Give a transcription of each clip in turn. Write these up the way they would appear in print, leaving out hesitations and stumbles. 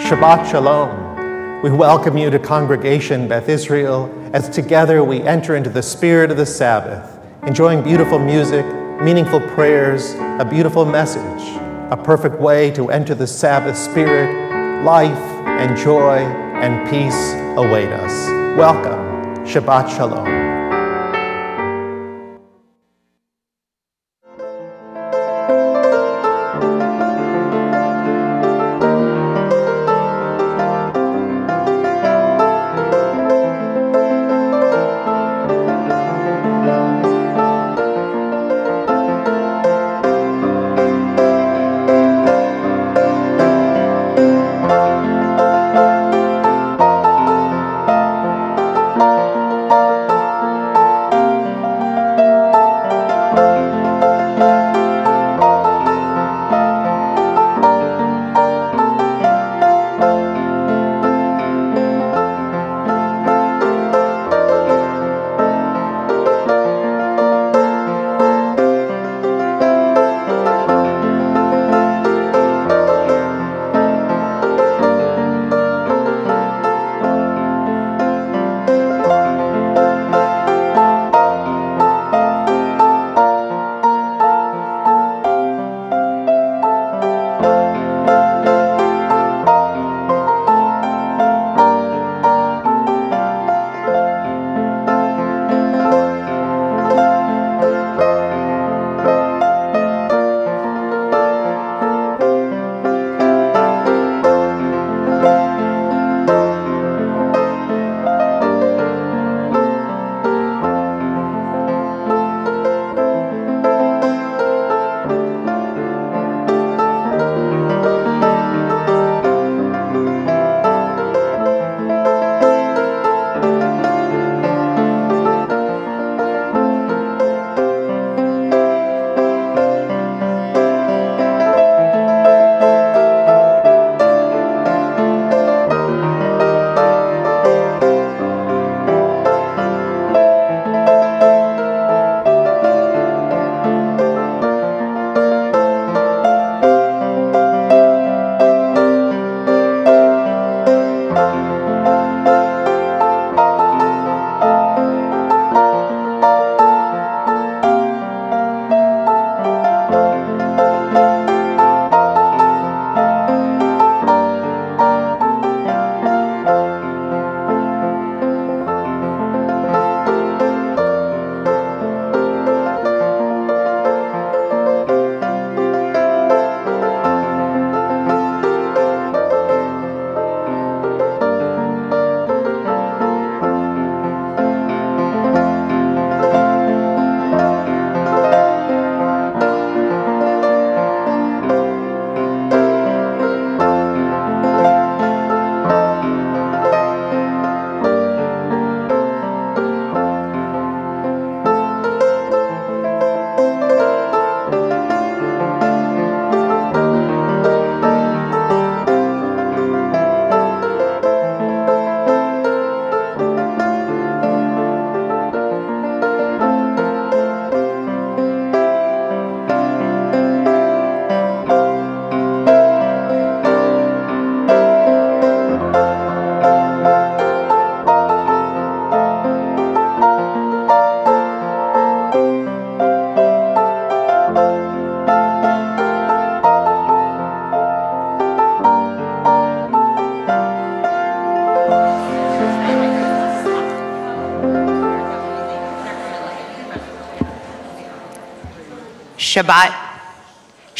Shabbat Shalom. We welcome you to Congregation Beth Israel as together we enter into the spirit of the Sabbath, enjoying beautiful music, meaningful prayers, a beautiful message, a perfect way to enter the Sabbath spirit. Life and joy and peace await us. Welcome. Shabbat Shalom.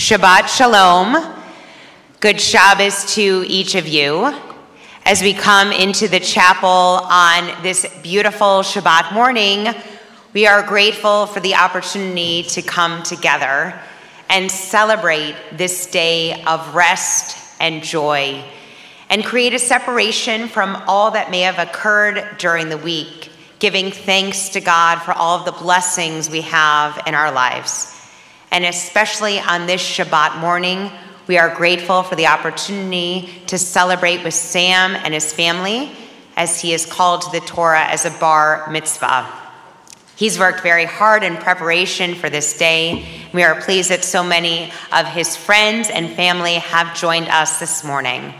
Shabbat Shalom. Good Shabbos to each of you. As we come into the chapel on this beautiful Shabbat morning, we are grateful for the opportunity to come together and celebrate this day of rest and joy and create a separation from all that may have occurred during the week, giving thanks to God for all of the blessings we have in our lives. And especially on this Shabbat morning, we are grateful for the opportunity to celebrate with Sam and his family as he is called to the Torah as a Bar Mitzvah. He's worked very hard in preparation for this day. We are pleased that so many of his friends and family have joined us this morning.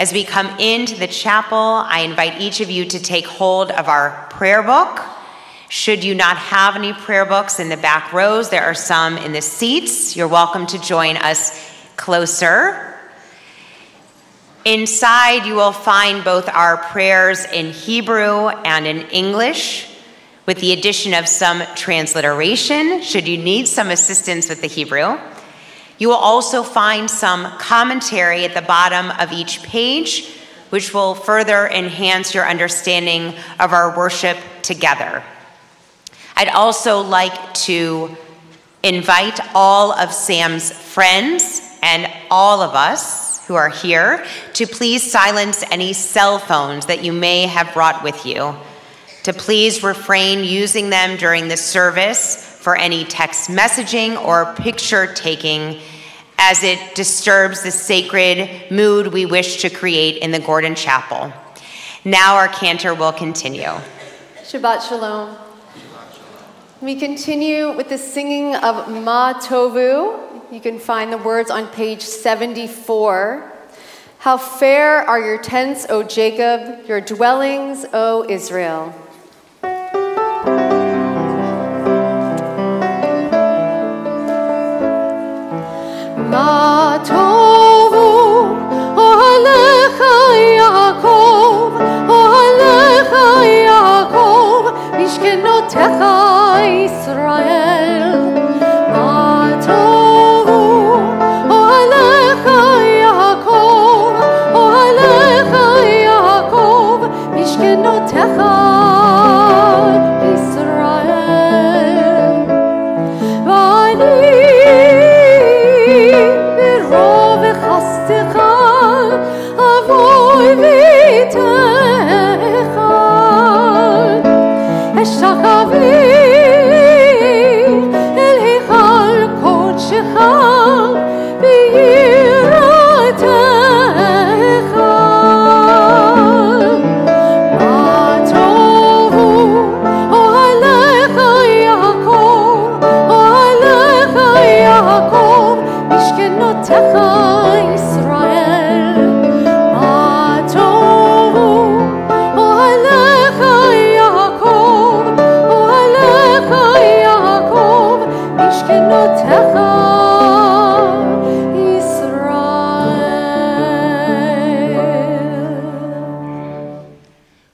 As we come into the chapel, I invite each of you to take hold of our prayer book. Should you not have any prayer books in the back rows, there are some in the seats. You're welcome to join us closer. Inside, you will find both our prayers in Hebrew and in English, with the addition of some transliteration, should you need some assistance with the Hebrew. You will also find some commentary at the bottom of each page, which will further enhance your understanding of our worship together. I'd also like to invite all of Sam's friends and all of us who are here to please silence any cell phones that you may have brought with you, to please refrain using them during the service for any text messaging or picture taking, as it disturbs the sacred mood we wish to create in the Gordon Chapel. Now our cantor will continue. Shabbat Shalom. We continue with the singing of Ma Tovu. You can find the words on page 74. How fair are your tents, O Jacob, your dwellings, O Israel. Ma tovu alecha Yaakov, alecha Yaakov, mishkenotecha Yisrael. Ma tovu alecha Yaakov, alecha Yaakov, mishkenotecha Yisrael. V'ani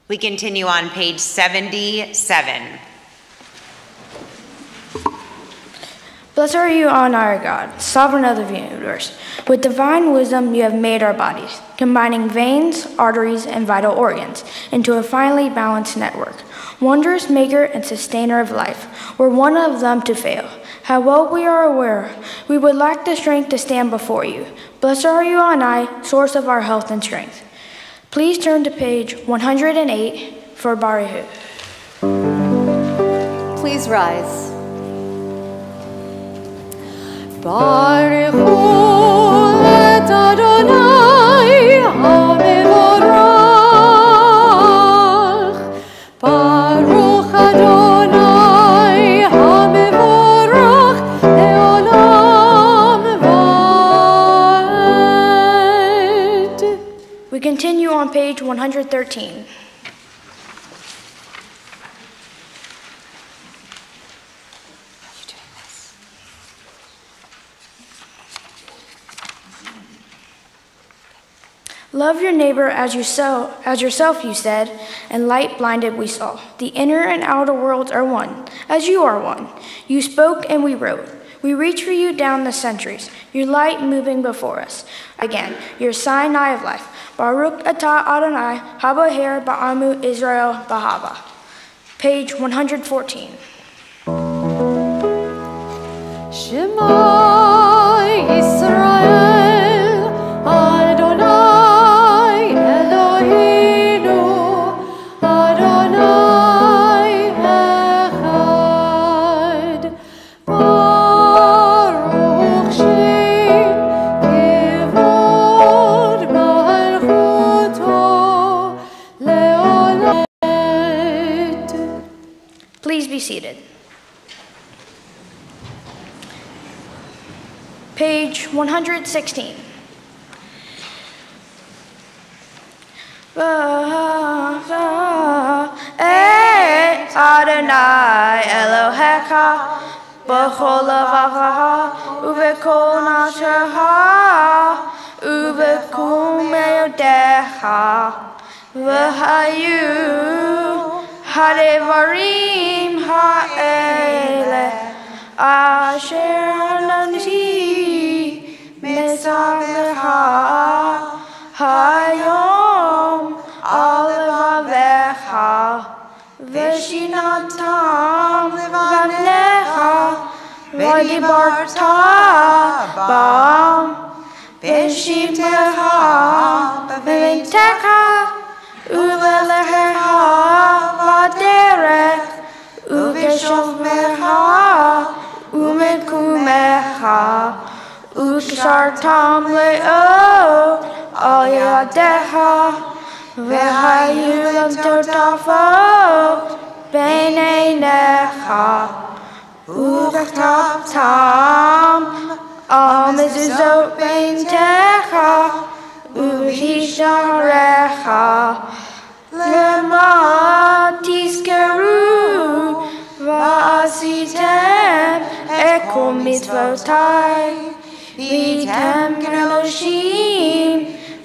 We continue on page 77. Blessed are you, O our God, sovereign of the universe. With divine wisdom you have made our bodies, combining veins, arteries, and vital organs into a finely balanced network. Wondrous maker and sustainer of life, were one of them to fail. How well we are aware we would lack the strength to stand before you. Blessed are you, O source of our health and strength. Please turn to page 108 for Barihu. Please rise. Barihu et Adonai hamevorach. Baruch Adonai hamevorach leolam va'ed. We continue on page 113. Love your neighbor as yourself, you said, and light blinded we saw. The inner and outer worlds are one, as you are one. You spoke and we wrote. We reach for you down the centuries, your light moving before us. Again, your Sinai of life. Baruch atah Adonai, habaher ba'amu Israel bahava. Page 114. Shema Yisrael, Adonai Eloheinu, Adonai Echad. Baruch Shem Kevod Malchuto Leolam. Please be seated. Page 116. Adonai Elohecha b'chol levavecha ubekol nafshecha ubekol me'odecha v'hayu hadevarim ha'ele asher hanati mesavecha hayom alevavecha v'shinatam levanecha v'dibarta bam v'shimtecha b'veitecha uvelecha v'derech uv'keshofmecha umekumecha u'kshartam le'o al yadecha v'hayu l'totafot b'neinecha u'v'chtaptam al mezuzot b'ntecha u'hisharecha lema tizkeru v'asitem ekol mitzvotai v'tem keloshim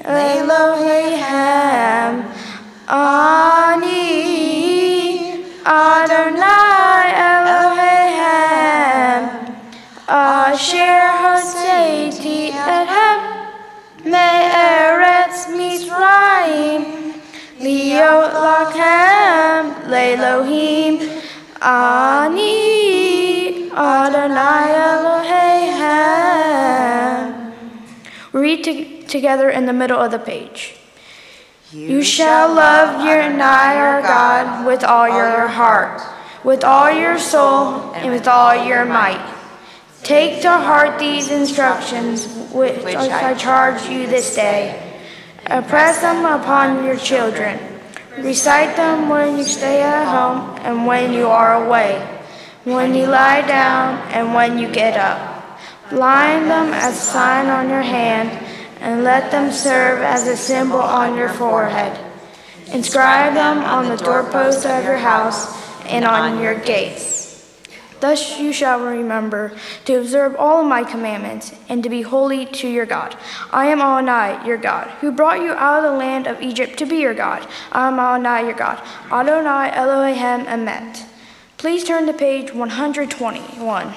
Elohim Ani Adonai Elohim Asher Hoseiti Ethem Me'eretz Mitzrayim Liot Lachem Le'Elohim Ani Adonai Elohim. Read together in the middle of the page. You shall love your nigh God with all your heart, with all your soul, and with all your might. Take to heart these instructions which I charge you this day. Impress them upon your children. Recite them when you stay at home and when you are away, when you lie down and when you get up. Bind them as a sign on your hand, and let them serve as a symbol on your forehead. Inscribe them on the doorposts of your house and on your gates. Thus you shall remember to observe all of my commandments and to be holy to your God. I am Adonai, your God, who brought you out of the land of Egypt to be your God. I am Adonai, your God. Adonai Elohim Emet. Please turn to page 121.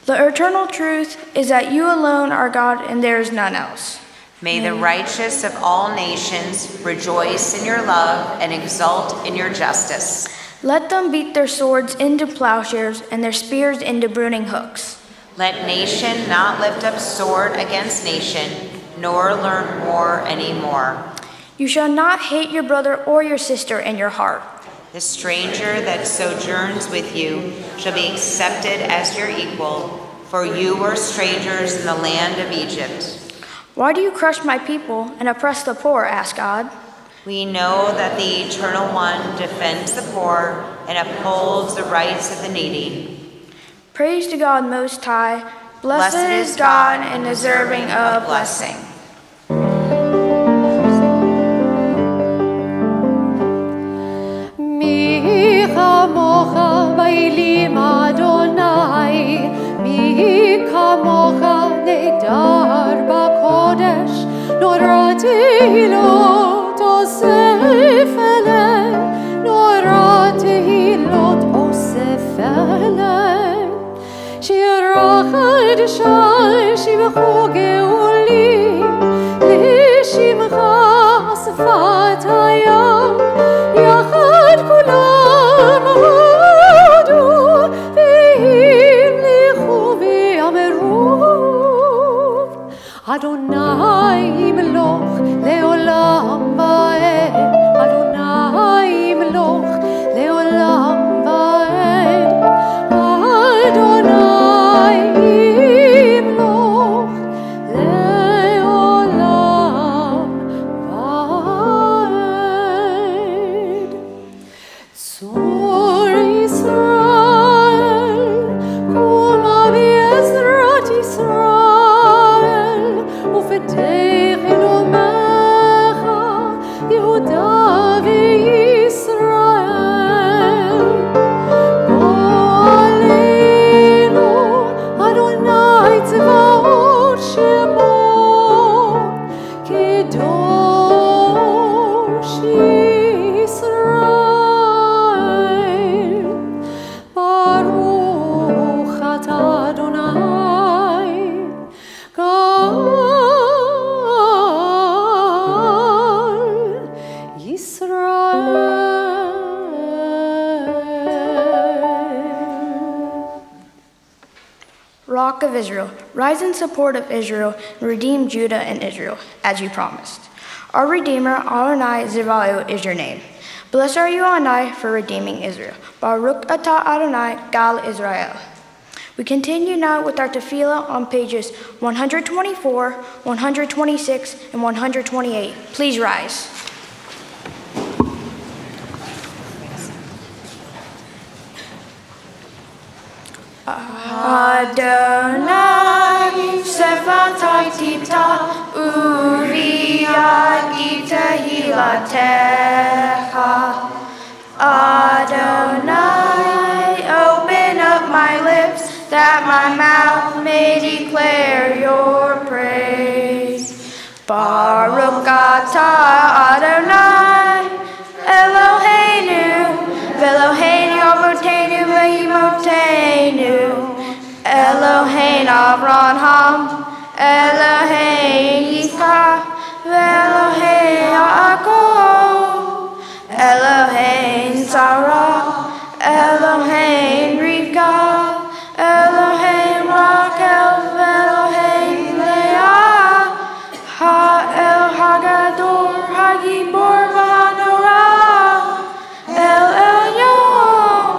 The eternal truth is that you alone are God and there is none else. May the righteous of all nations rejoice in your love and exult in your justice. Let them beat their swords into plowshares and their spears into pruning hooks. Let nation not lift up sword against nation, nor learn war anymore. You shall not hate your brother or your sister in your heart. The stranger that sojourns with you shall be accepted as your equal, for you were strangers in the land of Egypt. Why do you crush my people and oppress the poor? Asked God. We know that the Eternal One defends the poor and upholds the rights of the needy. Praise to God Most High. Blessed is God and deserving of blessing. Kamocha bailim Adonai, mi kamocha nedar b'kodesh, norati lo tosef eleh, norati lo tosef eleh. Shirach adshai shivchu geulim, lishimcha sfat hayam, yachad kulam. Adonai imloch leolam vaed, Adonai imloch leolam vaed, Adonai imloch Rock of Israel, rise in support of Israel and redeem Judah and Israel, as you promised. Our Redeemer, Adonai Ziva'u, is your name. Blessed are you, Adonai, for redeeming Israel. Baruch atah Adonai, Gal Israel. We continue now with our tefillah on pages 124, 126, and 128. Please rise. Adonai, Sefatai Tita, Uriah Itahilatecha. Adonai, open up my lips, that my mouth may declare your praise. Baruch atah Adonai, Eloheinu, Eloheinu Avotenu ve'imotenu, Elohein Avraham, Elohein Yitzchak, Elohein Yaakov, Elohein Sarah, Elohein Rivka, Elohein Rachel, Elohein Leah, Ha'el Hagador, Hagibor V'Hanorah, El Elyon,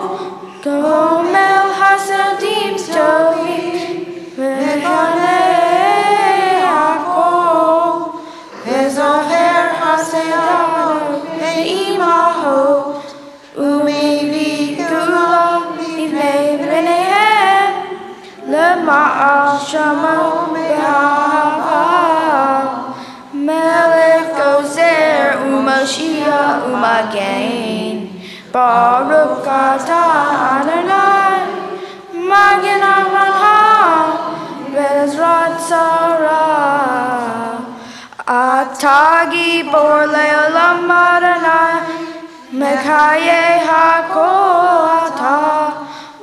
Gomel Hasadim Tovim, V'Chanei Yaakov, V'Zoher Hasedad, Ve'imaho, Umevi Gula, Ivnei B'neihem, Lema'al Shamo Be'ahava, Melech Gozer U'Mashiach U'Magen, Baruch atah Adonai, Magen Avraham, Be'ezrat Sarah, Atah Gibor Le'olam Adonai, Mekayeh HaKol atah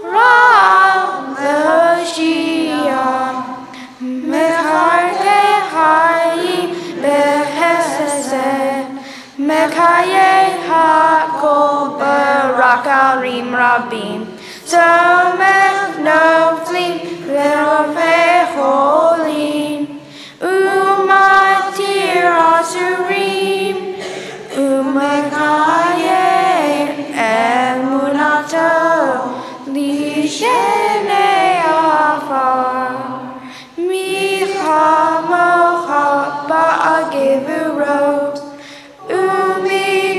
Ram Le'Hoshia, Mekayeh Hayim Behesed, Mekayeh HaKol Barakarim Rabim, Somech Noflim Ve'Rofei Cholim, Umatir Asurim, Umekayeh Emunato Lishenei Afar, Michamocha Ba'agevurot, Umidamela,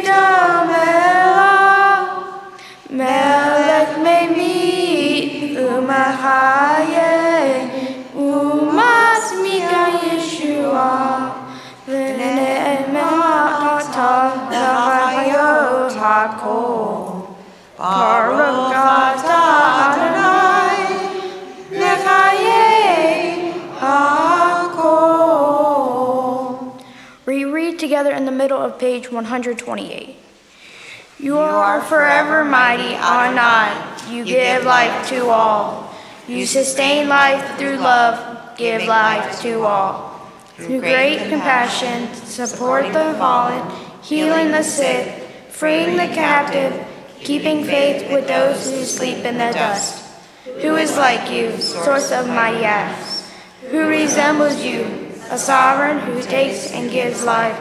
Melech Memit, Umachayeh, Umasmika Yeshua, V'ne'emata L'chayot HaKol. Baruch atah Adonai, Mekayeh HaKol. We read together in the middle of page 128. You are forever mighty, Adonai. You give life to all. You sustain life through love, give life to all. Through great compassion, support the fallen, healing the sick, freeing the captive, keeping faith with those who sleep in the dust. Who is like you, source of mighty acts? Who resembles you, a sovereign who takes and gives life,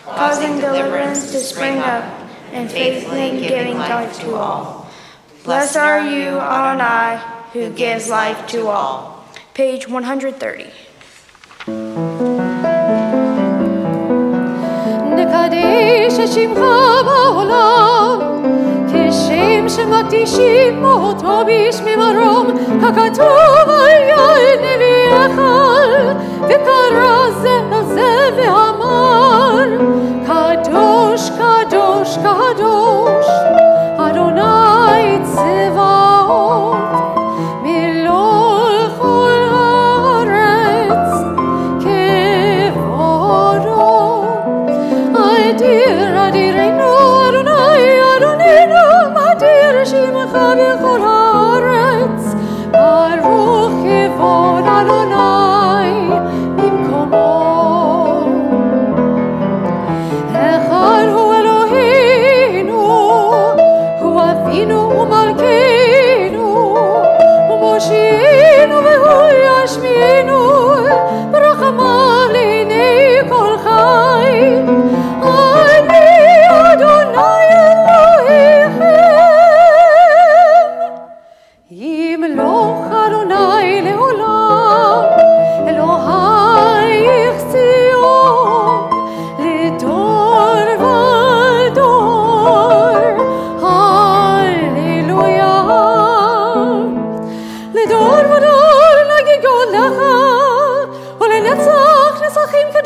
causing deliverance to spring up, and faithfully giving life to all. Blessed are you, Adonai, who gives life to all. Page 130. נקדש את שמך בעולם, כשם שמקדישים אותו בשמי מרום, הכתוב היה את נביאך, וקרא זה לזה ואמר, קדוש, קדוש, קדוש, אדוני צבאות, מלוא כל הארץ כבודו. אדיר, אדירנו, אדוני, אדוננו, אדיר שמך בכל הארץ, ברוך כבוד אדוני במקומו. אחד הוא אלוהינו,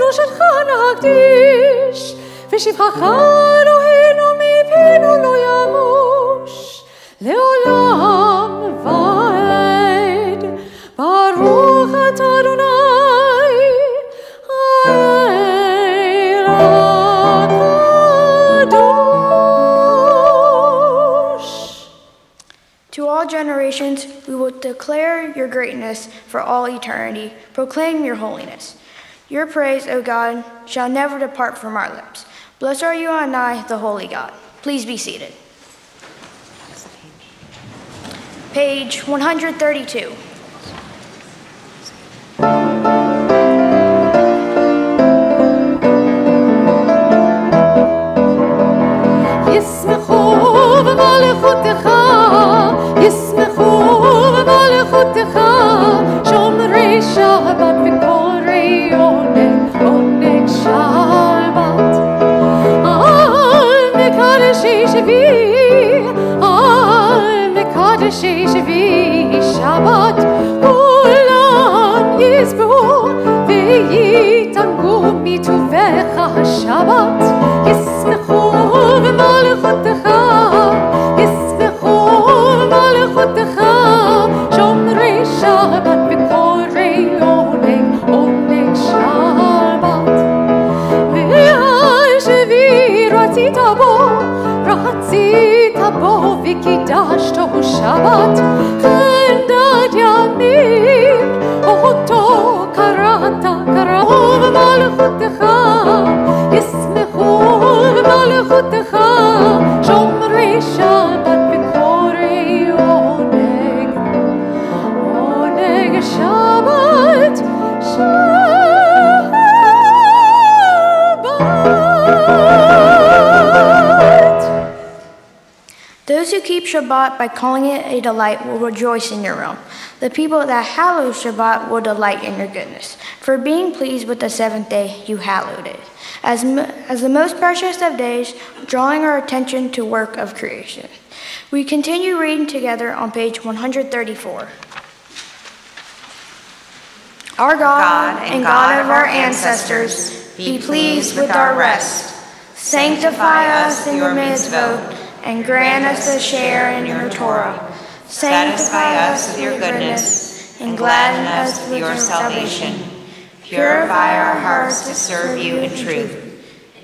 קדושתך נקדיש, ושבחך אלוהינו מפינו לא ימוש, לעולם ועד. ברוך אתה אדוני, האל הקדוש. To all generations, we will declare your greatness for all eternity, proclaim your holiness. Your praise, O God, shall never depart from our lips. Blessed are you, Adonai, the holy God. Please be seated. Page 132. ישמחו במלכותך, ישמחו במלכותך, שומרי שבת וקוראי עונג שבת. על מקדשי שביעי שבת, כולם ישבעו ויתענגו מטובך השבת. ישמחו במלכותך, ישמחו במלכותך, שומרי שבת וקוראי עונג שבת. והשביעי רצית בו וקידשתו שבת, חנדת ימים אותו קראת במלכותך. ישמחו במלכותך, שומרי שבת וקוראי עונג שבת. Those who keep Shabbat by calling it a delight will rejoice in your realm. The people that hallow Shabbat will delight in your goodness. For being pleased with the seventh day, you hallowed it. As the most precious of days, drawing our attention to work of creation. We continue reading together on page 134. Our God and God of our ancestors, be pleased with our rest. Sanctify us in your mitzvot, and grant us a share in your Torah. Sanctify us with your goodness, and gladden us with your salvation. Purify our hearts to serve you in truth.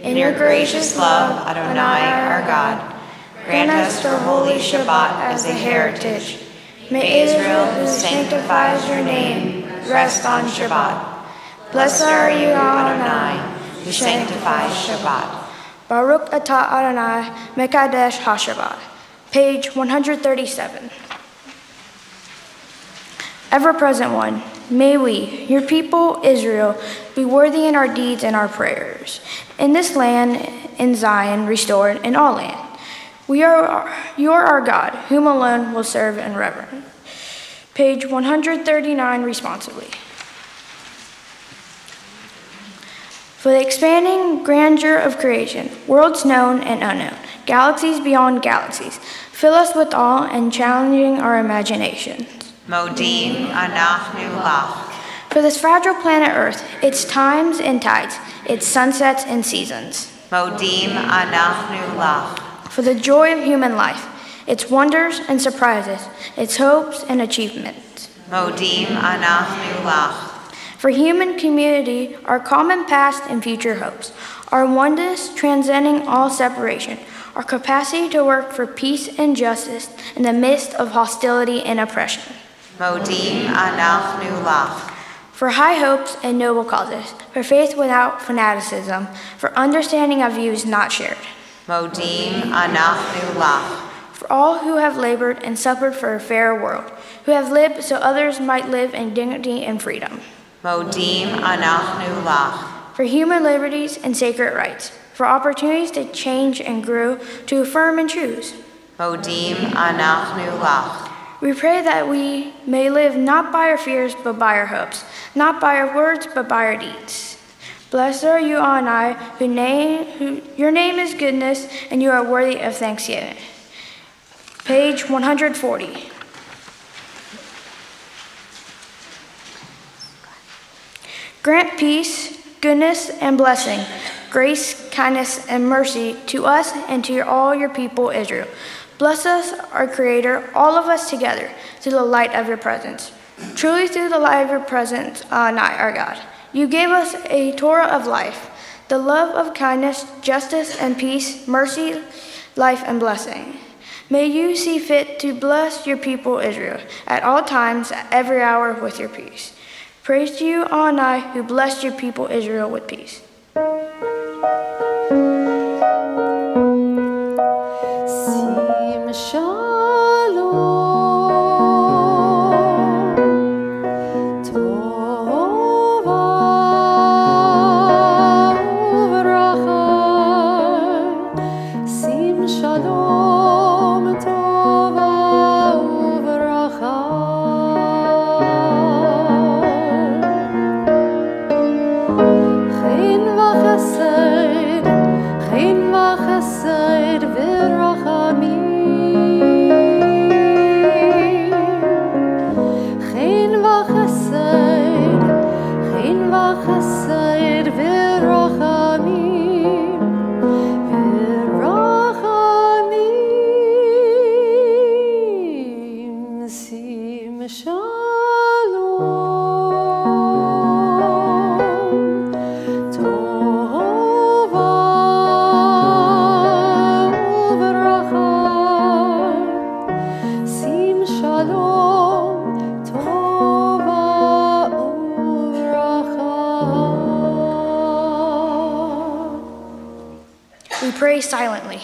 In your gracious love, Adonai, our God, grant us your holy Shabbat as a heritage. May Israel, who sanctifies your name, rest on Shabbat. Blessed are you, Adonai, who sanctifies Shabbat. Baruch atah Adonai, Mekadesh HaShabbat. Page 137. Ever-present one, may we, your people Israel, be worthy in our deeds and our prayers. In this land, in Zion, restored, in all land. You are our God, whom alone will serve and reverence. Page 139, responsibly. For the expanding grandeur of creation, worlds known and unknown, galaxies beyond galaxies, fill us with awe and challenging our imaginations. Modim anachnu lach. For this fragile planet Earth, its times and tides, its sunsets and seasons. Modim anachnu lach. For the joy of human life, its wonders and surprises, its hopes and achievements. Modim anachnu lach. For human community, our common past and future hopes, our oneness transcending all separation, our capacity to work for peace and justice in the midst of hostility and oppression. Modim anachnu lach. For high hopes and noble causes, for faith without fanaticism, for understanding of views not shared. Modim anachnu lach. For all who have labored and suffered for a fairer world, who have lived so others might live in dignity and freedom. Modim anachnu lach. For human liberties and sacred rights, for opportunities to change and grow, to affirm and choose. Modim anachnu lach. We pray that we may live not by our fears but by our hopes, not by our words but by our deeds. Blessed are you, Adonai, your name is goodness, and you are worthy of thanksgiving. Page 140. Grant peace, goodness and blessing, grace, kindness, and mercy to us and to all your people, Israel. Bless us, our Creator, all of us together, through the light of your presence. Truly through the light of your presence, our God. You gave us a Torah of life, the love of kindness, justice, and peace, mercy, life, and blessing. May you see fit to bless your people Israel at all times, at every hour with your peace. Praise to you, Adonai, who blessed your people Israel with peace. Sim Shalom, Tova Uvracha, Sim Shalom, Tova Uvracha. Chen v'chesed, chen v'chesed v'rachamim. Chen v'chesed, chen v'chesed v'rachamim. V'rachamim, sim shalom. Tova uvracha, sim shalom. Tova uvracha. We pray silently.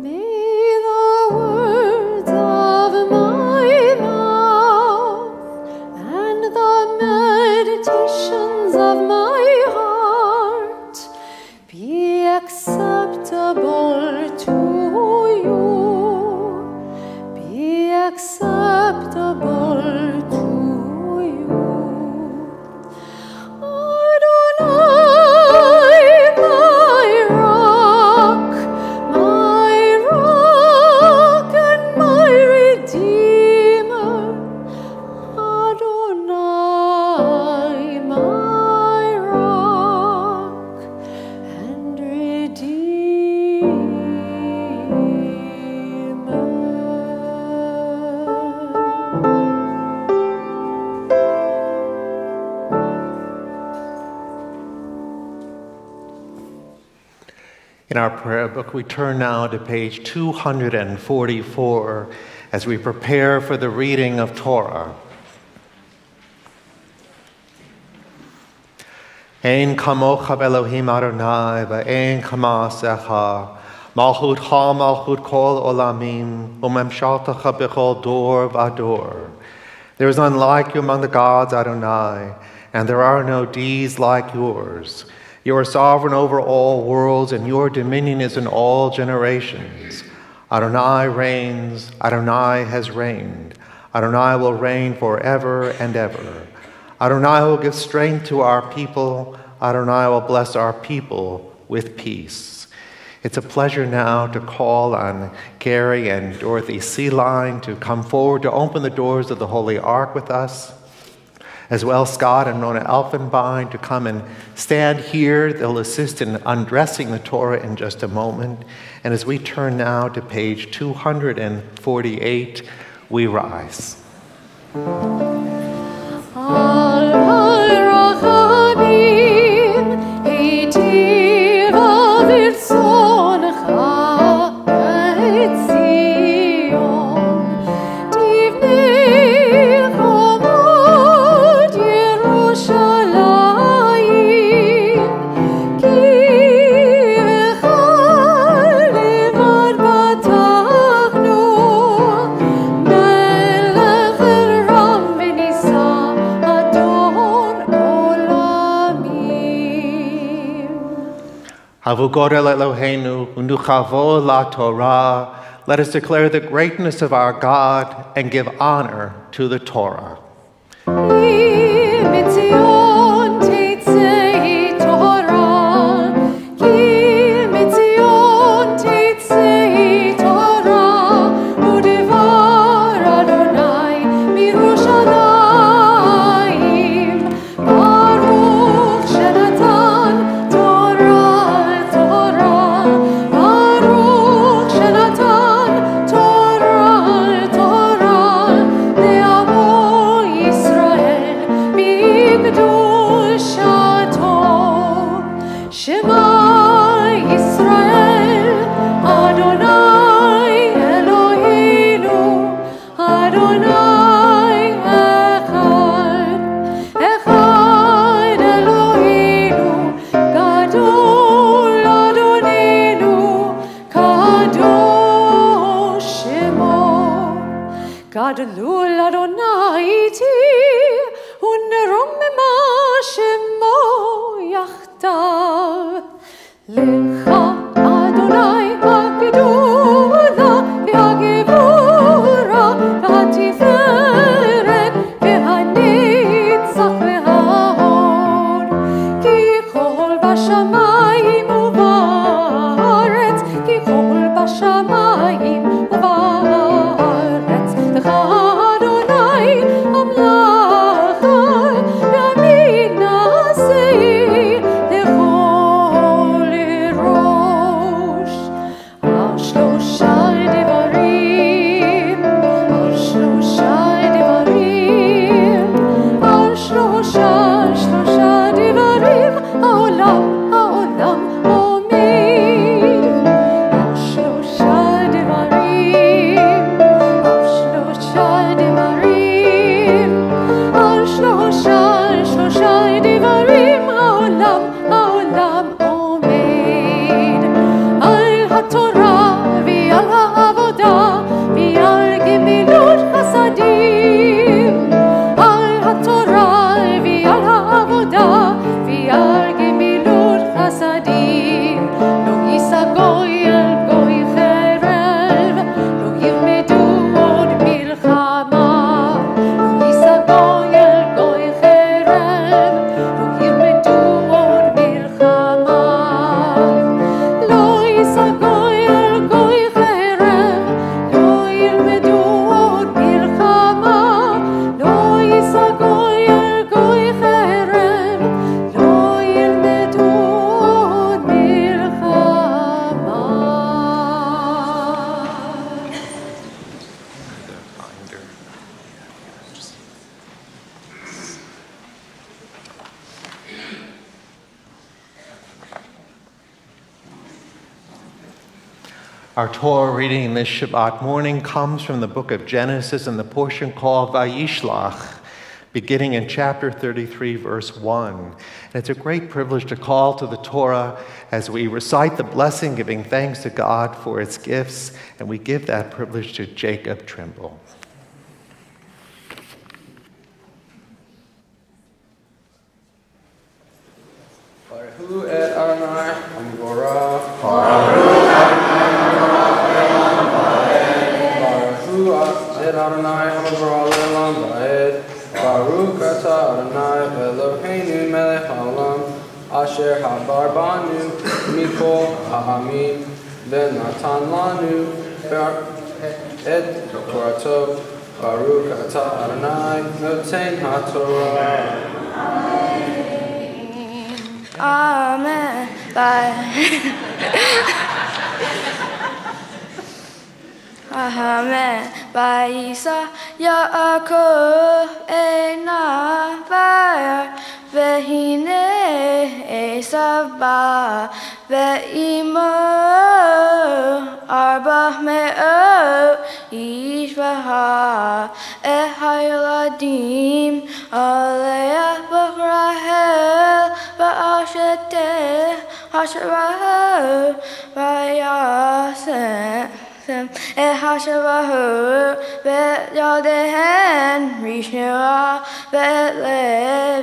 May the words of my mouth and the meditations of my heart be acceptable to you, be acceptable to you. Adonai, my rock and my redeemer. Adonai, my rock and In our prayer book, we turn now to page 244 as we prepare for the reading of Torah. Ein kamocha Elohim Adonai, v'ein kamasecha, malchutcha malchut kol olamim, umemshaltecha b'chol dor v'ador. There is none like you among the gods, Adonai, and there are no deeds like yours. You are sovereign over all worlds, and your dominion is in all generations. Adonai reigns, Adonai has reigned. Adonai will reign forever and ever. Adonai will give strength to our people. Adonai will bless our people with peace. It's a pleasure now to call on Gary and Dorothy Sealine to come forward to open the doors of the Holy Ark with us, as well Scott and Nona Elfenbein to come and stand here. They'll assist in undressing the Torah in just a moment. And as we turn now to page 248, we rise. Al-Rachamim, Avugorel Eloheinu, unuchavo la Torah. Let us declare the greatness of our God and give honor to the Torah. Gadlul Adonai ti, uneromma shemo yachtav. Lecha Adonai hagedula, v'hagevura, v'hatiferet, v'hanitzach v'hahor. Ki chol b'shamayim u'va'aretz, ki chol b'shamayim u'va'aretz. Adonai amlacha v'aminasei lechol rosh. Al shlosha devarim, al shlosha devarim, al shlosha devarim, haolam omed. Al shlosha devarim, al shlosha devarim, al shlosha devarim, haolam omed. Al haTorah v'al ha'avodah v'al gemilut chasadim. Al haTorah v'al ha'avodah v'al gemilut chasadim. Lo yisa goy al goy cherev, lo yilmedu od milchama. Lo yisa goy al goy cherev, lo yilmedu od milchama. Lo yisa goy al goy cherev, lo yilmedu od milchama. Lo yisa goy al goy cherev, lo yilmedu od milchama. Our Torah reading this Shabbat morning comes from the book of Genesis and the portion called Vayishlach, beginning in chapter 33, verse 1. And it's a great privilege to call to the Torah as we recite the blessing, giving thanks to God for its gifts, and we give that privilege to Jacob Trimble. Baruch et Adonai Hamvorach. Baruch et Adonai Hamvorach le'olam va'ed. Baruch atah Adonai Eloheinu melech haolam, asher habar banu mikol ha'amim, v'natan lanu et torato. Baruch atah Adonai noten ha'torah. Amen. Bye. Amen. Vayisa Yaakov einav vayar, vehine Esav ba ve'imo arba me'ot ish v'ha hayoladim aleyah v'rahel v'asheteh asher v'ho v'yasen Ehashabahu Yadehen Rishnoa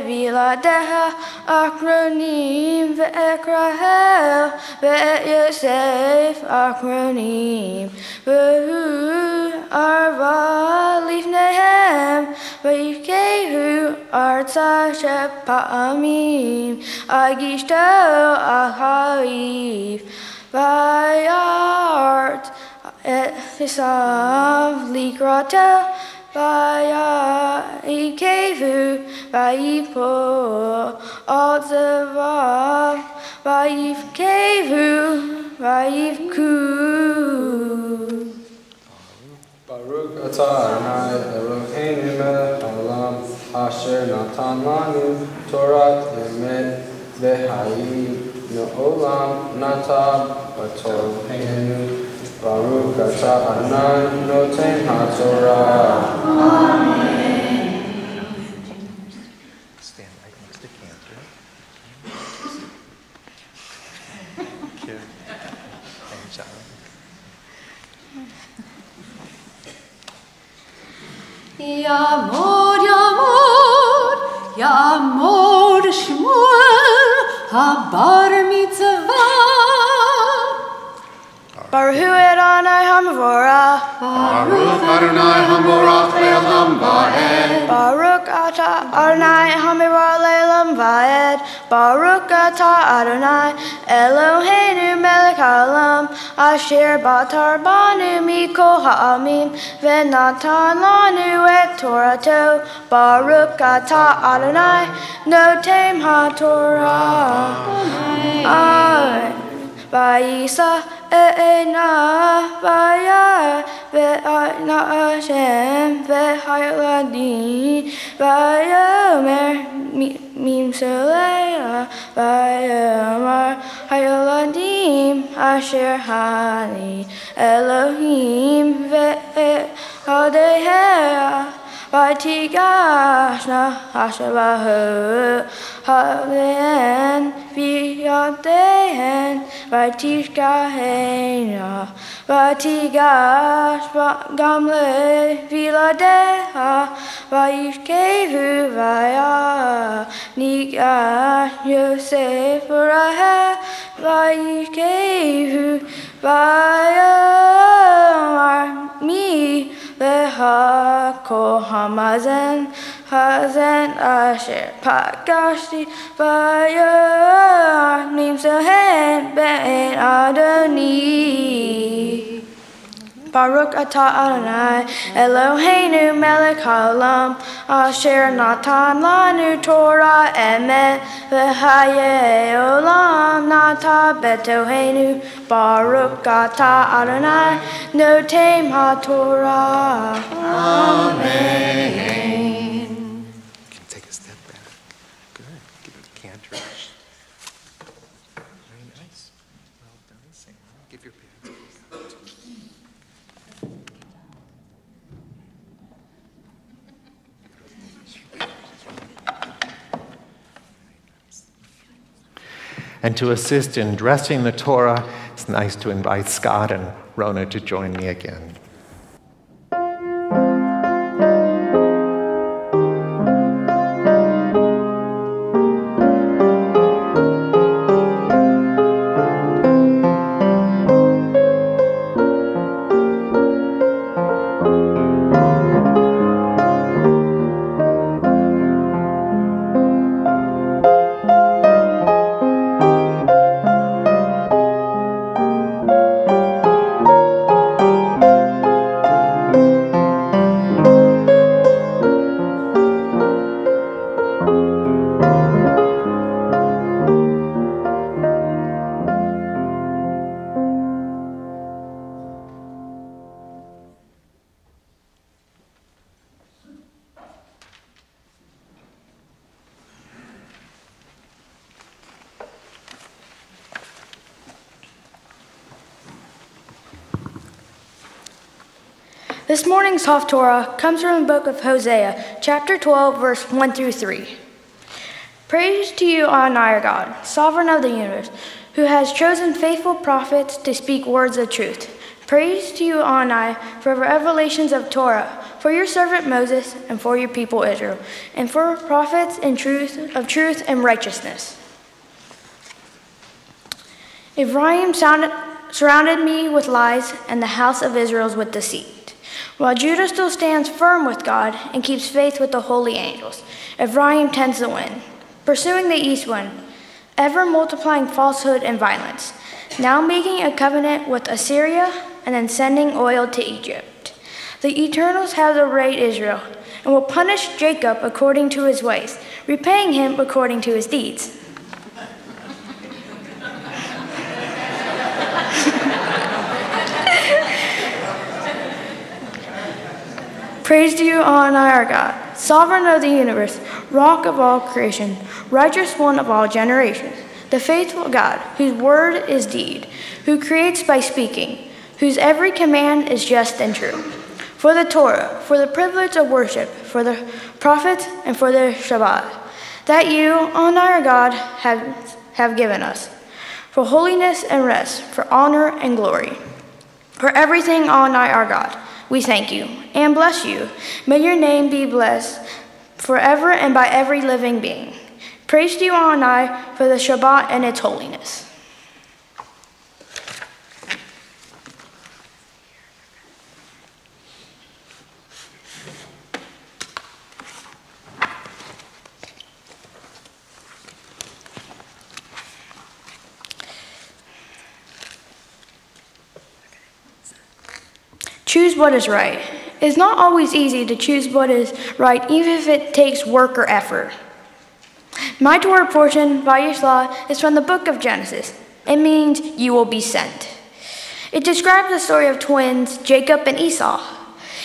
Viladeha Akronim Vekrahel Yosef Akronim Vehu Arva Lifnehem Vaykehu Artsa Shepamim Agishto Achaif Vayart Et Hisav Likrato Vaya Ikevu Vayipo Alzavav Vayivkevu Vayivku Baruch atah Adonai Eloheinu melech haolam asher natan lanu Torah emet v'hayim No'olam natab v'torahenu Baruch atah Adonai noten haTorah. Amen. Stand right next to Cantor. Cute. Thanks, John. Yamod, Yamod, Yamod Shmuel, Bar Mitzvah. Baruch Adonai Hamavora. Baruch Adonai Hamorach Le'olam Va'ed. Baruch Atah Adonai Hamavora Le'olam Va'ed. Baruch Atah Adonai Eloheinu Melech Haolam Asher Batar Banu Mikol Ha'amim V'natan Lanu Et Torato. Baruch Atah Adonai Notem HaTorah. Amen. Vayisa E'ena Vaya Ve'ayna Hashem Ve'hayladi Vayomer Mim Soleya Vayomar Hayoladim Asher Hani Elohim Ve'adeha Vatigashna Hashabahu Haven V'yadehen Vatigahena Vatigash Gamle Viladeha Vayishkevu Vaya Nigash Yosef Rahel Vayishkevu Vaya Mi Leha Kohamazen Hazen Asher Pagashti Vaya Nimsahen Ben Adoni. Baruch atah Adonai Eloheinu Melech Haolam Asher Natan Lanu Torah Emet V'Haye Olam Nata Betoheinu. Baruch atah Adonai Notem HaTorah. Amen. You can take a step back. Good. Give it a canter. Very nice. Well done, Sam. Give your parents a hand. And to assist in dressing the Torah, it's nice to invite Scott and Rona to join me again. This morning's Haftorah comes from the book of Hosea, chapter 12, verse 1 through 3. Praise to you, Adonai, our God, sovereign of the universe, who has chosen faithful prophets to speak words of truth. Praise to you on high for revelations of Torah, for your servant Moses, and for your people Israel, and for prophets in truth and righteousness. Ephraim surrounded me with lies, and the house of Israel with deceit. While Judah still stands firm with God and keeps faith with the holy angels, Ephraim tends the wind, pursuing the east wind, ever multiplying falsehood and violence, now making a covenant with Assyria and then sending oil to Egypt. The Eternals have arrayed Israel and will punish Jacob according to his ways, repaying him according to his deeds. Praise to you on our God, sovereign of the universe, rock of all creation, righteous one of all generations, the faithful God, whose word is deed, who creates by speaking, whose every command is just and true. For the Torah, for the privilege of worship, for the prophets, and for the Shabbat, that you, on our God, have given us, for holiness and rest, for honor and glory, for everything on our God. We thank you and bless you. May your name be blessed forever and by every living being. Praise to you on high for the Shabbat and its holiness. Choose what is right. It's not always easy to choose what is right, even if it takes work or effort. My Torah portion, Vayish Law, is from the book of Genesis. It means you will be sent. It describes the story of twins, Jacob and Esau.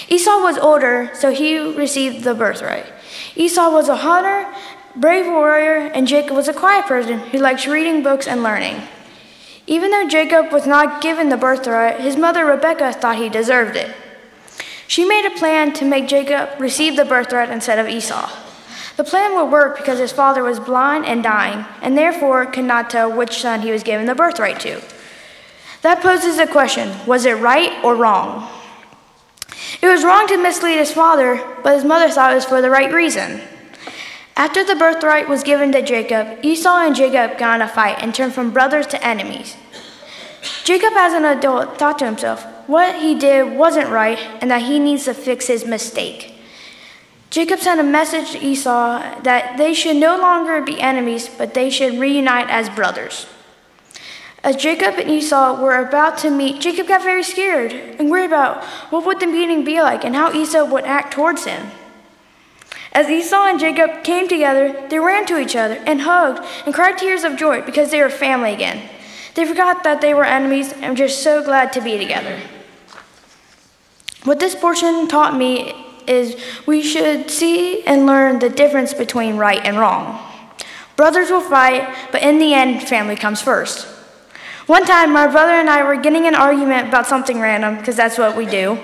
Esau was older, so he received the birthright. Esau was a hunter, brave warrior, and Jacob was a quiet person who likes reading books and learning. Even though Jacob was not given the birthright, his mother Rebekah thought he deserved it. She made a plan to make Jacob receive the birthright instead of Esau. The plan would work because his father was blind and dying, and therefore could not tell which son he was given the birthright to. That poses a question, was it right or wrong? It was wrong to mislead his father, but his mother thought it was for the right reason. After the birthright was given to Jacob, Esau and Jacob got in a fight and turned from brothers to enemies. Jacob, as an adult, thought to himself what he did wasn't right and that he needs to fix his mistake. Jacob sent a message to Esau that they should no longer be enemies, but they should reunite as brothers. As Jacob and Esau were about to meet, Jacob got very scared and worried about what would the meeting be like and how Esau would act towards him. As Esau and Jacob came together, they ran to each other and hugged and cried tears of joy because they were family again. They forgot that they were enemies and were just so glad to be together. What this portion taught me is we should see and learn the difference between right and wrong. Brothers will fight, but in the end, family comes first. One time, my brother and I were getting an argument about something random, because that's what we do.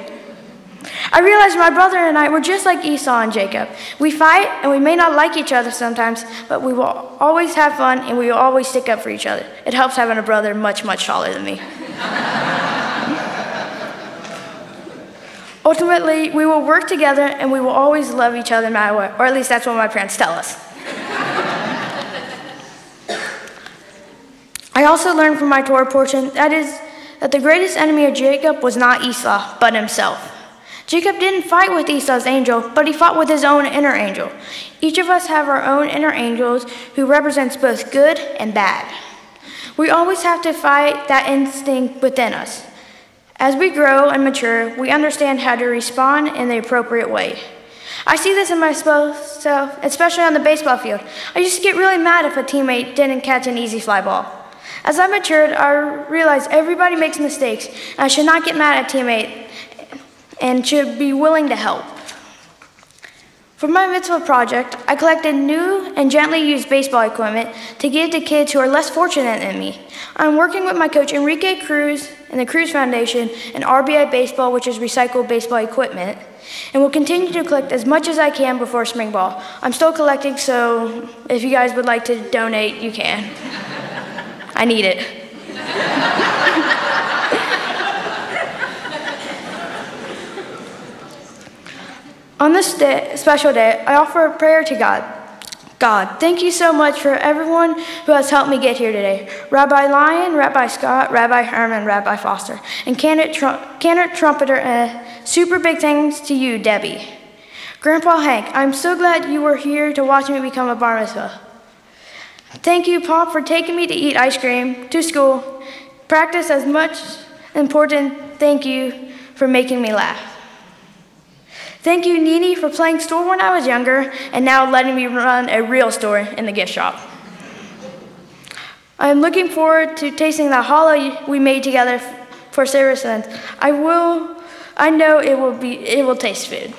I realized my brother and I were just like Esau and Jacob. We fight, and we may not like each other sometimes, but we will always have fun, and we will always stick up for each other. It helps having a brother much, much taller than me. Ultimately, we will work together, and we will always love each other no matter what, or at least that's what my parents tell us. I also learned from my Torah portion that the greatest enemy of Jacob was not Esau, but himself. Jacob didn't fight with Esau's angel, but he fought with his own inner angel. Each of us have our own inner angels who represents both good and bad. We always have to fight that instinct within us. As we grow and mature, we understand how to respond in the appropriate way. I see this in myself, especially on the baseball field. I used to get really mad if a teammate didn't catch an easy fly ball. As I matured, I realized everybody makes mistakes, and I should not get mad at a teammate and should be willing to help. For my mitzvah project, I collected new and gently used baseball equipment to give to kids who are less fortunate than me. I'm working with my coach Enrique Cruz and the Cruz Foundation and RBI Baseball, which is recycled baseball equipment, and will continue to collect as much as I can before spring ball. I'm still collecting, so if you guys would like to donate, you can. I need it. On this special day, I offer a prayer to God. God, thank you so much for everyone who has helped me get here today. Rabbi Lyon, Rabbi Scott, Rabbi Herman, Rabbi Foster, and Candidate Trumpeter, and super big thanks to you, Debbie. Grandpa Hank, I'm so glad you were here to watch me become a bar mitzvah. Thank you, Pop, for taking me to eat ice cream, to school, practice as much important. Thank you for making me laugh. Thank you, Nini, for playing store when I was younger and now letting me run a real store in the gift shop. I am looking forward to tasting the challah we made together for service events. I know it will taste good.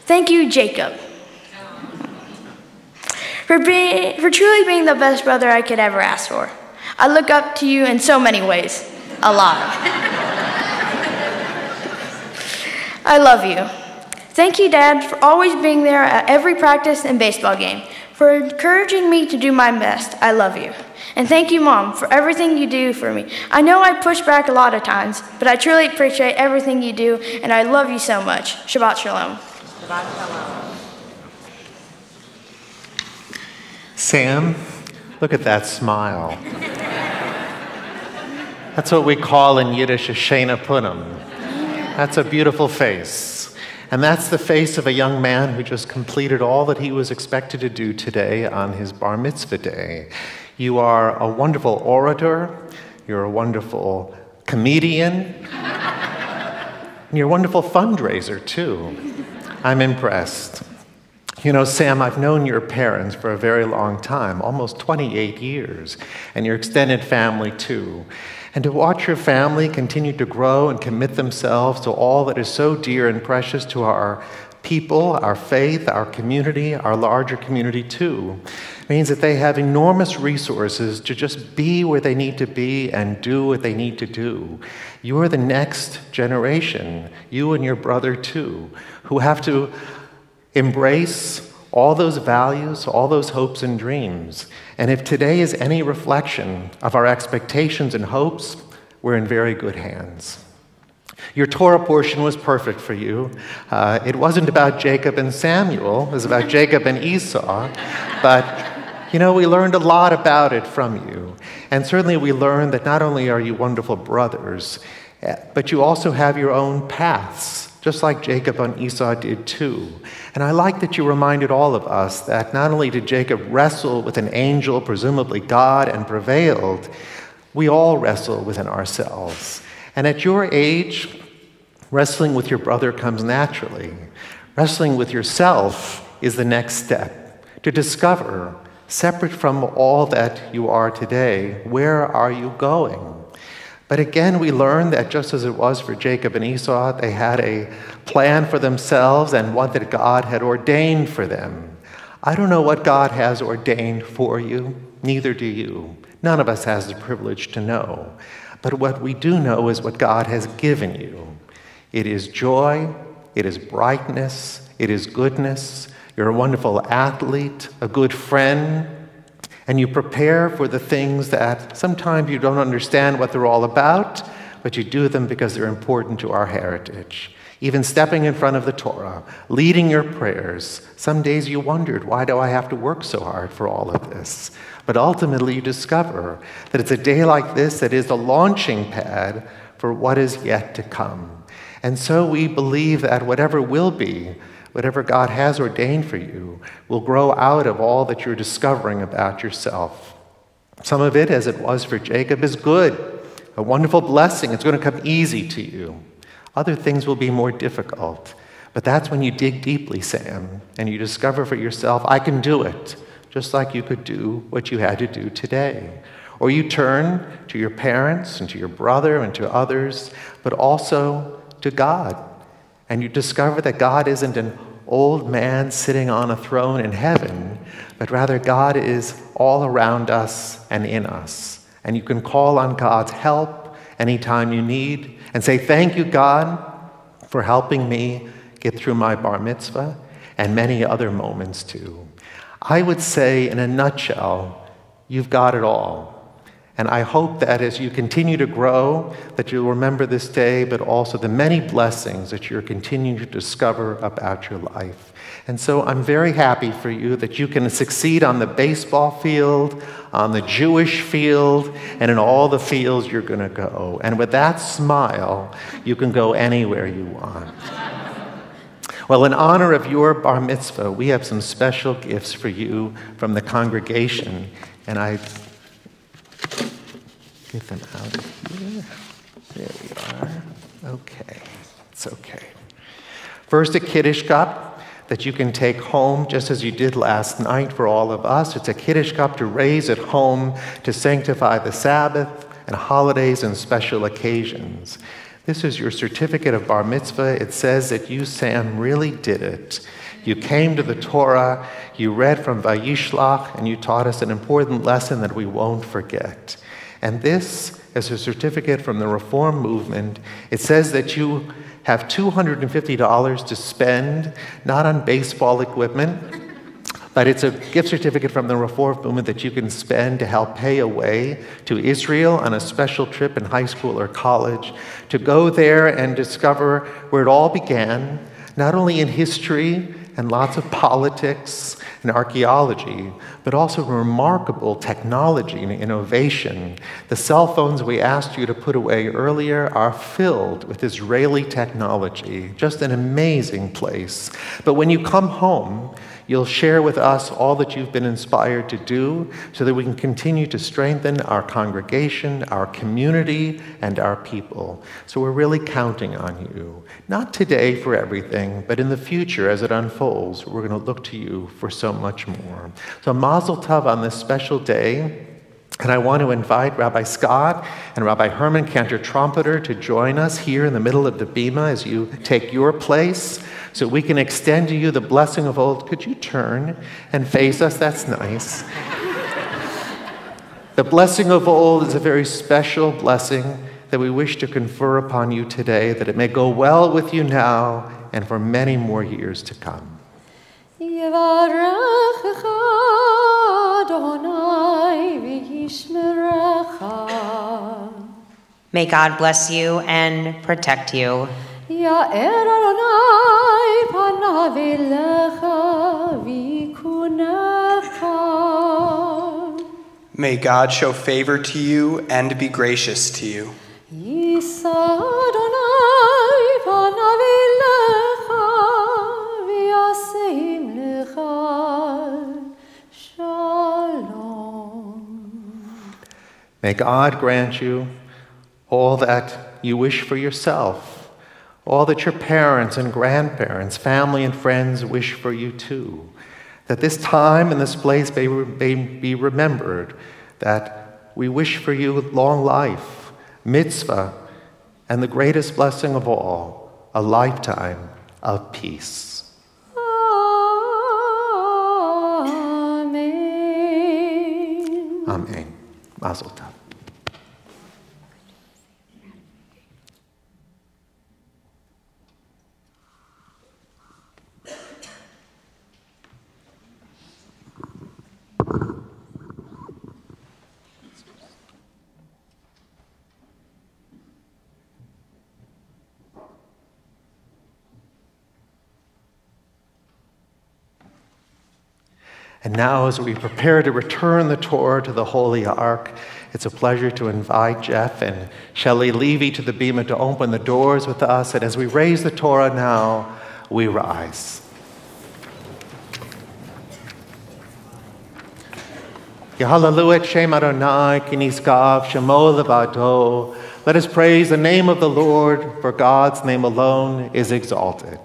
Thank you, Jacob, for truly being the best brother I could ever ask for. I look up to you in so many ways, a lot. I love you. Thank you, Dad, for always being there at every practice and baseball game, for encouraging me to do my best. I love you. And thank you, Mom, for everything you do for me. I know I push back a lot of times, but I truly appreciate everything you do, and I love you so much. Shabbat Shalom. Shabbat Shalom. Sam, look at that smile. That's what we call in Yiddish a shena punim. That's a beautiful face. And that's the face of a young man who just completed all that he was expected to do today on his bar mitzvah day. You are a wonderful orator. You're a wonderful comedian. And you're a wonderful fundraiser, too. I'm impressed. You know, Sam, I've known your parents for a very long time, almost 28 years, and your extended family, too. And to watch your family continue to grow and commit themselves to all that is so dear and precious to our people, our faith, our community, our larger community too, means that they have enormous resources to just be where they need to be and do what they need to do. You are the next generation, you and your brother too, who have to embrace all those values, all those hopes and dreams. And if today is any reflection of our expectations and hopes, we're in very good hands. Your Torah portion was perfect for you. It wasn't about Jacob and Samuel, it was about Jacob and Esau. But, you know, we learned a lot about it from you. And certainly we learned that not only are you wonderful brothers, but you also have your own paths, just like Jacob and Esau did too. And I like that you reminded all of us that not only did Jacob wrestle with an angel, presumably God, and prevailed, we all wrestle within ourselves. And at your age, wrestling with your brother comes naturally. Wrestling with yourself is the next step, to discover, separate from all that you are today, where are you going? But again, we learn that just as it was for Jacob and Esau, they had a plan for themselves and one that God had ordained for them. I don't know what God has ordained for you, neither do you. None of us has the privilege to know. But what we do know is what God has given you. It is joy, it is brightness, it is goodness. You're a wonderful athlete, a good friend, and you prepare for the things that sometimes you don't understand what they're all about, but you do them because they're important to our heritage. Even stepping in front of the Torah, leading your prayers. Some days you wondered, why do I have to work so hard for all of this? But ultimately you discover that it's a day like this that is the launching pad for what is yet to come. And so we believe that whatever will be, whatever God has ordained for you, will grow out of all that you're discovering about yourself. Some of it, as it was for Jacob, is good, a wonderful blessing. It's going to come easy to you. Other things will be more difficult. But that's when you dig deeply, Sam, and you discover for yourself, I can do it, just like you could do what you had to do today. Or you turn to your parents and to your brother and to others, but also to God. And you discover that God isn't an old man sitting on a throne in heaven, but rather God is all around us and in us. And you can call on God's help anytime you need and say, thank you, God, for helping me get through my bar mitzvah and many other moments too. I would say, in a nutshell, you've got it all. And I hope that as you continue to grow, that you'll remember this day, but also the many blessings that you're continuing to discover about your life. And so I'm very happy for you that you can succeed on the baseball field, on the Jewish field, and in all the fields you're going to go. And with that smile, you can go anywhere you want. Well, in honor of your bar mitzvah, we have some special gifts for you from the congregation. And I get them out of here. There we are. Okay. It's okay. First, a Kiddush cup that you can take home just as you did last night for all of us. It's a Kiddush cup to raise at home to sanctify the Sabbath and holidays and special occasions. This is your certificate of bar mitzvah. It says that you, Sam, really did it. You came to the Torah, you read from Vayishlach, and you taught us an important lesson that we won't forget. And this is a certificate from the Reform movement. It says that you have $250 to spend, not on baseball equipment, but it's a gift certificate from the Reform movement that you can spend to help pay a way to Israel on a special trip in high school or college, to go there and discover where it all began, not only in history and lots of politics and archaeology, but also remarkable technology and innovation. The cell phones we asked you to put away earlier are filled with Israeli technology, just an amazing place. But when you come home, you'll share with us all that you've been inspired to do so that we can continue to strengthen our congregation, our community, and our people. So we're really counting on you. Not today for everything, but in the future as it unfolds, we're going to look to you for so much more. So Mazel Tov on this special day. And I want to invite Rabbi Scott and Rabbi Herman Cantor Trumpeter to join us here in the middle of the bima as you take your place so we can extend to you the blessing of old. Could you turn and face us? That's nice. The blessing of old is a very special blessing that we wish to confer upon you today, that it may go well with you now and for many more years to come. May God bless you and protect you. May God show favor to you and be gracious to you. May God grant you all that you wish for yourself, all that your parents and grandparents, family and friends wish for you too, that this time and this place may be remembered, that we wish for you long life, mitzvah, and the greatest blessing of all, a lifetime of peace. Amen. Amen. Mazel tov. And now, as we prepare to return the Torah to the Holy Ark, it's a pleasure to invite Jeff and Shelley Levy to the bima to open the doors with us. And as we raise the Torah now, we rise. Yehalelu et Shem Adonai ki niskav shemo levado. Let us praise the name of the Lord, for God's name alone is exalted.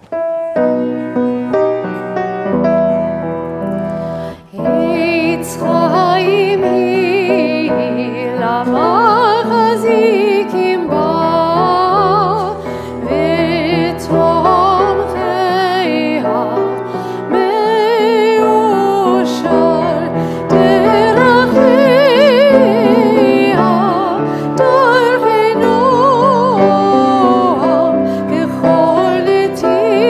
Tea.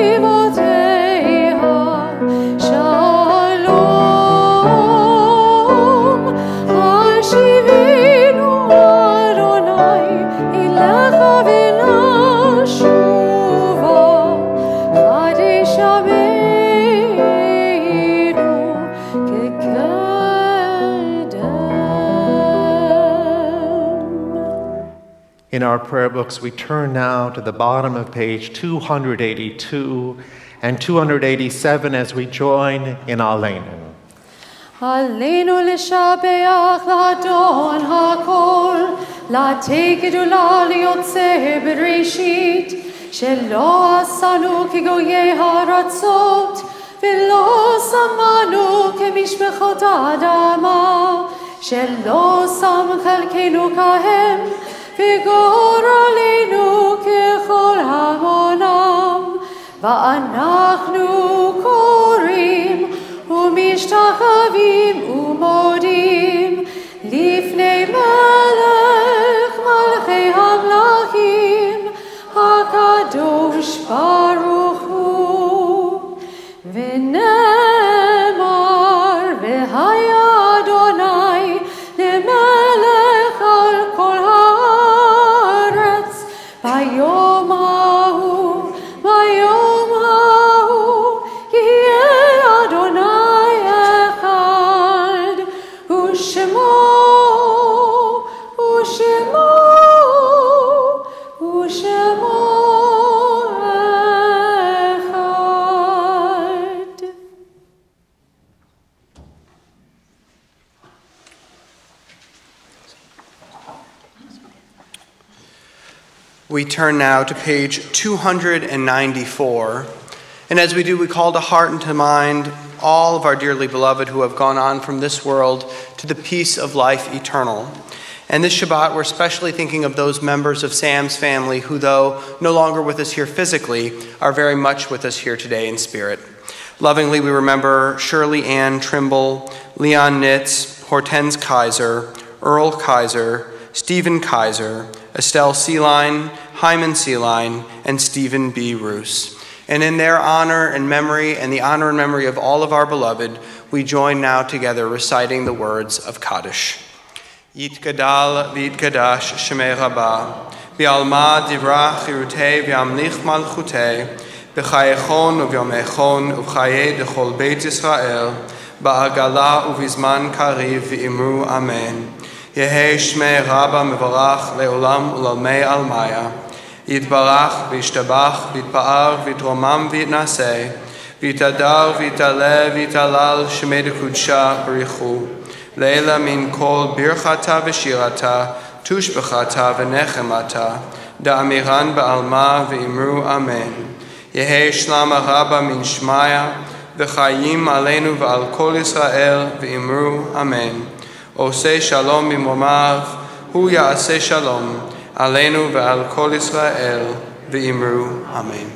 In our prayer books, we turn now to the bottom of page 282 and 287 as we join in Aleinu. Aleinu l'shabeach l'adon hakol, l'atei gedula liyotzeh bereshit, shelo asanu kigoyei haratzot, v'lo samanu kemishmechot adama, shelo sam chalkenu kahem, v'gor aleinu kechol hamonam, va'anachnu korim, ומשתחווים ומודים לפני מלך מלכי המלכים הקדוש ברוך הוא ונאמר והיה אדוני למלך על כל הארץ ביום ההוא יהיה אדוני We turn now to page 294. And as we do, we call to heart and to mind all of our dearly beloved who have gone on from this world to the peace of life eternal. And this Shabbat, we're especially thinking of those members of Sam's family who, though no longer with us here physically, are very much with us here today in spirit. Lovingly, we remember Shirley Ann Trimble, Leon Nitz, Hortense Kaiser, Earl Kaiser, Stephen Kaiser, Estelle Seeline, Hyman Seeline, and Stephen B. Roos. And in their honor and memory, and the honor and memory of all of our beloved, we join now together reciting the words of Kaddish. Yitgadal v'yitgadash shemei rabba, v'alma divra chirutei v'amlich malchutei, b'chayechon u'vyomechon u'chayei dechol beit Yisrael, ba'agala u'vizman kariv v'imru amen. Yehei shmei rabba mevarach le'olam u'lalmei almaya, יתברך וישתבח ויתפאר ויתרומם ויתנשא ויתהדר ויתעלה ויתהלל שמי דקודשה בריחו לילה מן כל ברכתה ושירתה תושבחתה ונחמתה דאמירן בעלמה ואמרו אמן יהי שלמה רבה מן שמיה וחיים עלינו ועל כל ישראל ואמרו אמן עושה שלום במרומיו הוא יעשה שלום Aleinu ve'al kol Yisrael ve'imru. Amen.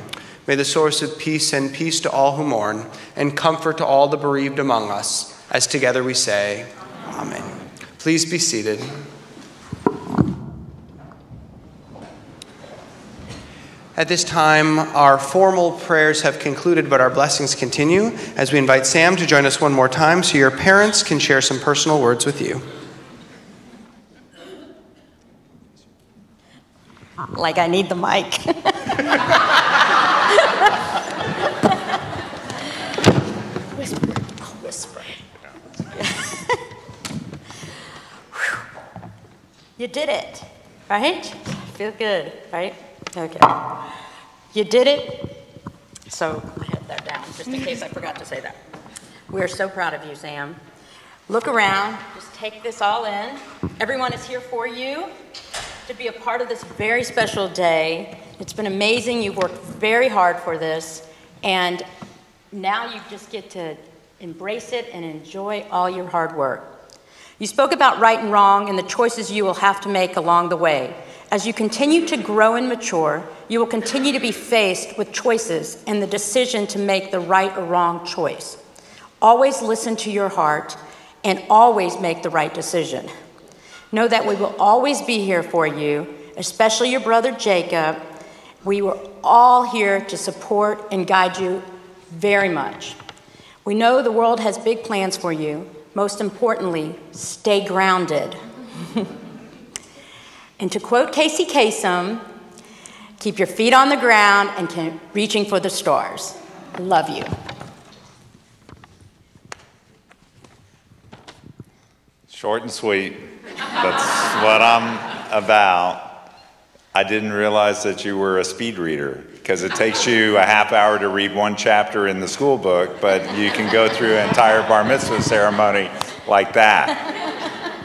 May the source of peace send peace to all who mourn and comfort to all the bereaved among us, as together we say, Amen. Please be seated. At this time, our formal prayers have concluded, but our blessings continue as we invite Sam to join us one more time so your parents can share some personal words with you. Like I need the mic. Whisper. I'll whisper. You did it, right? Feel good, right? Okay. You did it. So I had that down just in case I forgot to say that. We're so proud of you, Sam. Look around. Just take this all in. Everyone is here for you to be a part of this very special day. It's been amazing. You've worked very hard for this, and now you just get to embrace it and enjoy all your hard work. You spoke about right and wrong and the choices you will have to make along the way. As you continue to grow and mature, you will continue to be faced with choices and the decision to make the right or wrong choice. Always listen to your heart and always make the right decision. Know that we will always be here for you, especially your brother Jacob. We were all here to support and guide you very much. We know the world has big plans for you. Most importantly, stay grounded. And to quote Casey Kasem, keep your feet on the ground and keep reaching for the stars. Love you. Short and sweet. That's what I'm about. I didn't realize that you were a speed reader, because it takes you a half hour to read one chapter in the school book, but you can go through an entire bar mitzvah ceremony like that.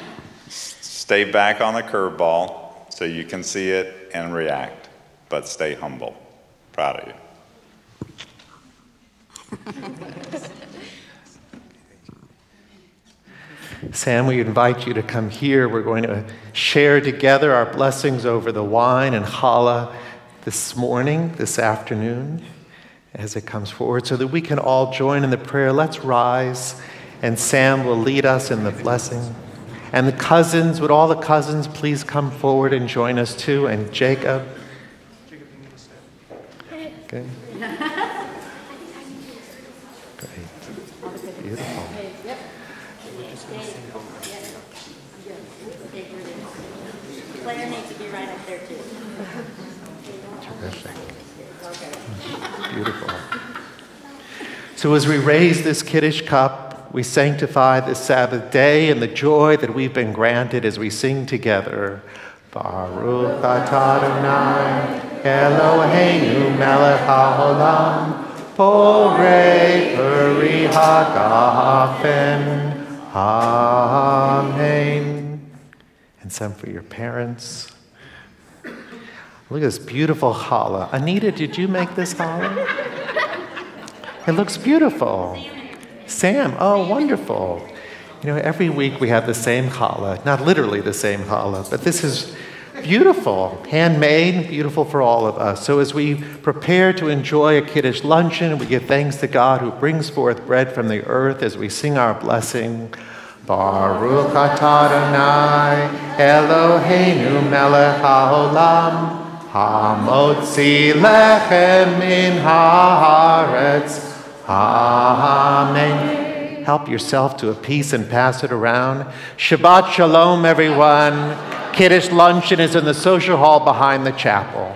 Stay back on the curveball so you can see it and react, but stay humble. Proud of you. Sam, we invite you to come here. We're going to share together our blessings over the wine and challah this afternoon, as it comes forward, so that we can all join in the prayer. Let's rise, and Sam will lead us in the blessing. And the cousins, would all the cousins please come forward and join us too? And Jacob. Okay. Great. Beautiful. Claire needs to be right up there too. Terrific. Beautiful. So as we raise this Kiddush cup, we sanctify this Sabbath day and the joy that we've been granted as we sing together. Baruch atah Adonai Eloheinu melech haolam borei peri hagafen. Amen. And some for your parents. Look at this beautiful challah. Anita, did you make this challah? It looks beautiful. Sam, oh, wonderful. You know, every week we have the same challah. Not literally the same challah, but this is beautiful, handmade, beautiful for all of us. So as we prepare to enjoy a Kiddush luncheon, we give thanks to God who brings forth bread from the earth as we sing our blessing. Baruch atah Adonai Eloheinu melech haolam hamotzi lechem min haaretz. Amen. Help yourself to a piece and pass it around. Shabbat shalom, everyone. Kiddush luncheon is in the social hall behind the chapel.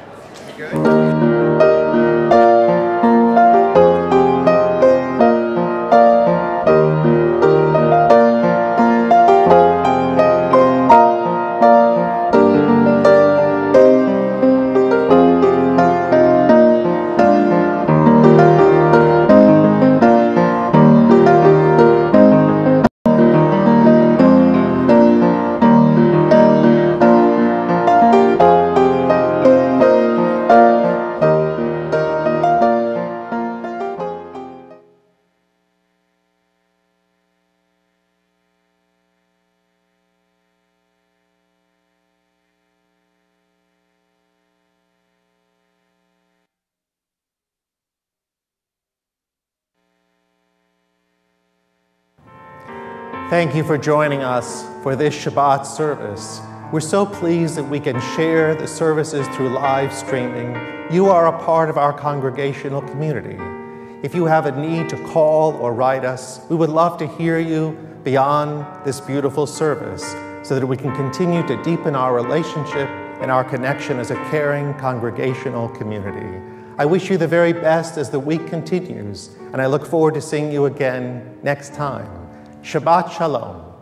Thank you for joining us for this Shabbat service. We're so pleased that we can share the services through live streaming. You are a part of our congregational community. If you have a need to call or write us, we would love to hear you beyond this beautiful service so that we can continue to deepen our relationship and our connection as a caring congregational community. I wish you the very best as the week continues, and I look forward to seeing you again next time. Shabbat Shalom.